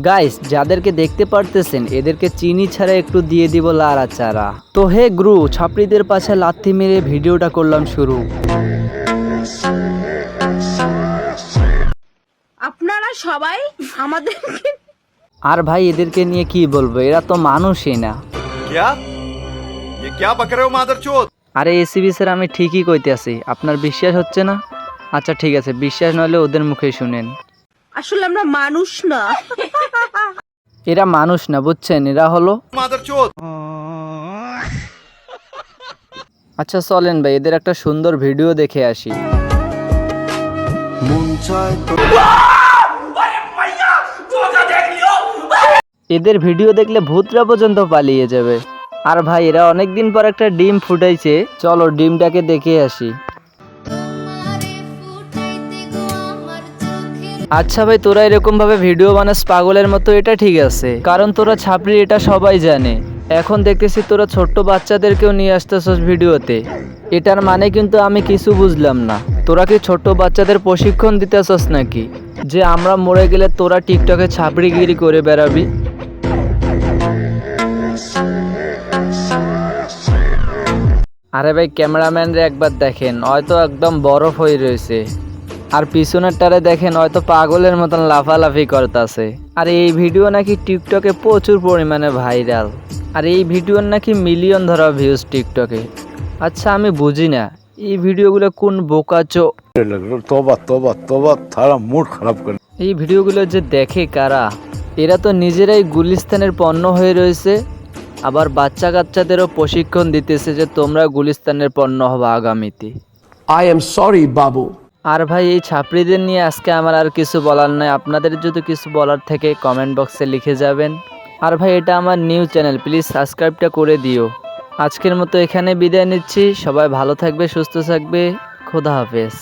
Guys, যাদেরকে দেখতে পারতেছেন এদেরকে চিনি ছাড়া একটু দিয়ে দিব লাড়া চারা। তো হে গ্রু, ছাপড়িদের পাশে লাথি মেরে ভিডিওটা করলাম শুরু। আপনারা সবাই আমাদের আর ভাই এদেরকে নিয়ে কি বলবো, এরা তো মানুষই না। क्या ये क्या बक रहे हो मादरचोद? আরে এসিবি স্যার, আমি ঠিকই কইতেছি, আপনার বিশ্বাস হচ্ছে না? আচ্ছা ঠিক আছে, বিশ্বাস নইলে ওদের মুখে শুনেন। আসলে আমরা মানুষ না। এরা মানুষ না, বুঝছেন, এরা হলো। मादरचोद আচ্ছা চলেন ভাই, এদের একটা সুন্দর ভিডিও দেখে আসি। এদের ভিডিও দেখলে ভূতরা পর্যন্ত পালিয়ে যাবে। আর ভাই এরা অনেকদিন পর একটা ডিম ফুটাইছে, চলো ডিমটাকে দেখে আসি। আচ্ছা ভাই, তোরা এরকম ভাবে ভিডিও বানাস পাগলের মতো, এটা ঠিক আছে, কারণ তোরা ছাপড়ি, এটা সবাই জানে। এখন দেখতেছি তোরা ছোট্ট বাচ্চাদেরকেও নিয়ে আসতেছস ভিডিওতে, এটার মানে কিন্তু আমি কিছু বুঝলাম না। তোরা কি ছোট্ট বাচ্চাদের প্রশিক্ষণ দিতেছস নাকি, যে আমরা মরে গেলে তোরা টিকটকে ছাপড়িগিরি করে বেড়াবি? আরে ভাই, ক্যামেরাম্যানরে একবার দেখেন, হয়তো একদম বরফ হয়ে রয়েছে। আর পিছনেরটারে দেখেন, হয়তো পাগলের মতন লাফালাফি করতেছে। আর এই ভিডিও নাকি টিকটকে প্রচুর পরিমাণে ভাইরাল। আর এই ভিডিওর নাকি মিলিয়ন ধরা ভিউজ টিকটকে। আচ্ছা আমি বুঝি না এই ভিডিওগুলো কোন বোকাচো तौबा तौबा तौबा थारा मूड खराब कर এই ভিডিওগুলো যে দেখে কারা? এরা তো নিজেরাই গুলিস্তানের পণ্য হয়ে রয়েছে, আবার বাচ্চা কাচ্চাদেরও প্রশিক্ষণ দিতেছে যে তোমরা গুলিস্তানের পণ্য হবে আগামীতে। I am sorry, Babu. আর ভাই এই ছাপড়িদের নিয়ে আজকে আমার আর কিছু বলার নাই। আপনাদের যদি কিছু বলার থেকে কমেন্ট বক্সে লিখে যাবেন। আর ভাই এটা আমার নিউ চ্যানেল, প্লিজ সাবস্ক্রাইবটা করে দিও। আজকের মতো এখানে বিদায় নিচ্ছি, সবাই ভালো থাকবে, সুস্থ থাকবে, খোদা হাফেজ।